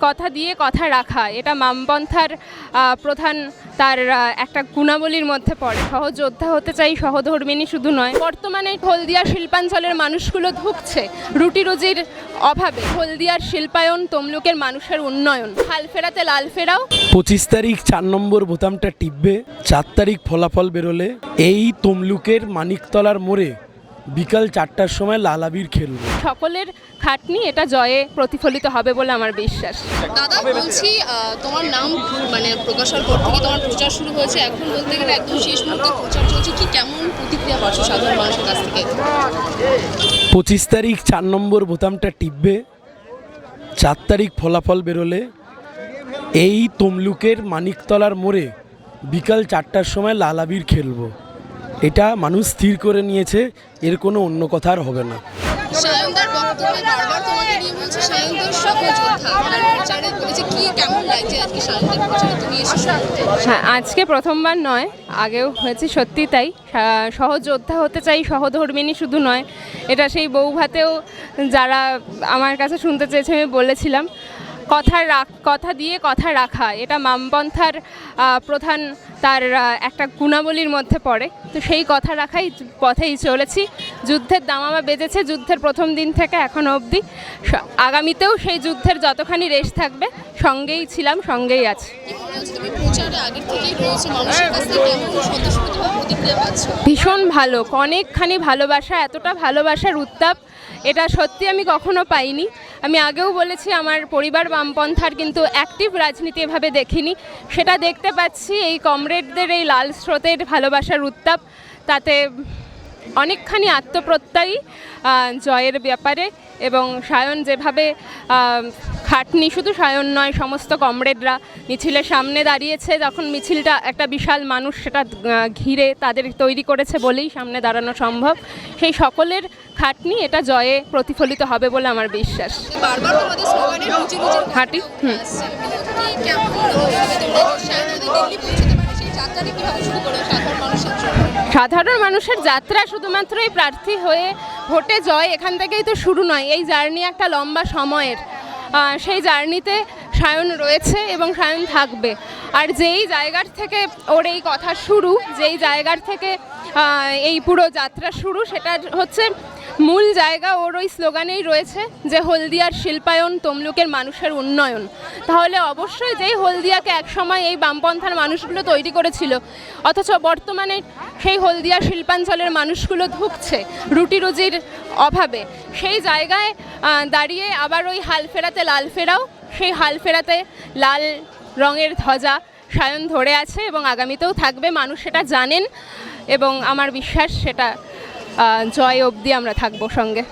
কথা দিয়ে কথা রাখা, এটা বামপন্থার প্রধান তার একটা গুণাবলীর মধ্যে পড়ে। সহযোদ্ধা হতে চাই, সহধর্মিণী শুধু নয়। বর্তমানে হলদিয়ার শিল্পাঞ্চলের মানুষগুলো ধুঁকছে রুটি রুজির অভাবে। হলদিয়ার শিল্পায়ন, তমলুকের মানুষের উন্নয়ন। হাল ফেরাতে লাল ফেরাও। 25 তারিখ 4 নম্বর বোতামটা টিপবে। 4 তারিখ ফলাফল বেরোলে এই তমলুকের মানিকতলার মোড়ে বিকাল 4টার সময় লাল আবির খেলবে। সকলের খাটনি এটা জয়ে প্রতিফলিত হবে বলে আমার বিশ্বাস। দাদা বলছি, তোমার নাম প্রকাশের পর থেকে তোমার প্রচার শুরু হয়েছে, এখন বলতে গেলে একদম শেষ মুহূর্তে প্রচার চলছে, কি কেমন প্রতিক্রিয়া পাচ্ছ সাধারণ মানুষের কাছ থেকে? 25 তারিখ 4 নম্বর বোতামটা টিপবে। 4 তারিখ ফলাফল বেরোলে এই তমলুকের মানিকতলার মোড়ে বিকাল 4টার সময় লাল আবির খেলবো। এটা মানুষ স্থির করে নিয়েছে, এর কোনো অন্য কথা আর হবে না। সায়নদার বক্তব্যে বারবার তোমাকে নিয়ে বলছে সায়নদার সহযোদ্ধা, প্রচারে বলেছে, কি কেমন লাগছে আজকে সায়নদার প্রচারে তুমি এসেছো? হ্যাঁ, আজকে প্রথমবার নয়, আগেও হয়েছে, সত্যি তাই। সহযোদ্ধা হতে চাই, সহধর্মিণী শুধু নয়। এটা সেই বউভাতেও যারা আমার কাছে শুনতে চেয়েছে আমি বলেছিলাম। কথা দিয়ে কথা রাখা, এটা বামপন্থার প্রধান তার একটা গুণাবলীর মধ্যে পড়ে। তো সেই কথা রাখাই পথেই চলেছি। যুদ্ধের দামামা বেজেছে যুদ্ধের প্রথম দিন থেকে এখনও অবধি। আগামীতেও সেই যুদ্ধের যতখানি রেশ থাকবে সঙ্গেই ছিলাম, সঙ্গেই আছি। ভীষণ ভালো, অনেকখানি ভালোবাসা, এতটা ভালোবাসার উত্তাপ এটা সত্যি আমি কখনো পাইনি। আমি আগেও বলেছি আমার পরিবার বামপন্থার, কিন্তু অ্যাক্টিভ রাজনীতি এভাবে দেখিনি। সেটা দেখতে পাচ্ছি এই কমরেডদের এই লাল স্রোতের ভালোবাসার উত্তাপ। তাতে অনেকখানি আত্মপ্রত্যয়ী জয়ের ব্যাপারে। এবং সায়ন যেভাবে খাটনি, শুধু সায়ন নয়, সমস্ত কমরেডরা মিছিলের সামনে দাঁড়িয়েছে। যখন মিছিলটা একটা বিশাল মানুষ সেটা ঘিরে তাদের তৈরি করেছে বলেই সামনে দাঁড়ানো সম্ভব। সেই সকলের খাটনি এটা জয়ে প্রতিফলিত হবে বলে আমার বিশ্বাস। হাঁটি সাধারণ মানুষের যাত্রা শুধুমাত্র এই প্রার্থী হয়ে ভোটে জয় এখান থেকেই তো শুরু নয়। এই জার্নি একটা লম্বা সময়ের, সেই জার্নিতে সায়ন রয়েছে এবং সায়ন থাকবে। আর যেই জায়গার থেকে ওর এই কথা শুরু, যেই জায়গার থেকে এই পুরো যাত্রা শুরু, সেটা হচ্ছে মূল জায়গা ওর ওই স্লোগানেই রয়েছে যে হলদিয়ার শিল্পায়ন, তমলুকের মানুষের উন্নয়ন। তাহলে অবশ্যই যেই হলদিয়াকে একসময় এই বামপন্থার মানুষগুলো তৈরি করেছিল, অথচ বর্তমানে সেই হলদিয়া শিল্পাঞ্চলের মানুষগুলো ধুঁকছে রুটি রুজির অভাবে, সেই জায়গায় দাঁড়িয়ে আবার ওই হাল ফেরাতে লাল ফেরাও, সেই হাল ফেরাতে লাল রঙের ধ্বজা সায়ন ধরে আছে এবং আগামীতেও থাকবে। মানুষ সেটা জানেন এবং আমার বিশ্বাস সেটা জয় অবধি আমরা থাকবো সঙ্গে।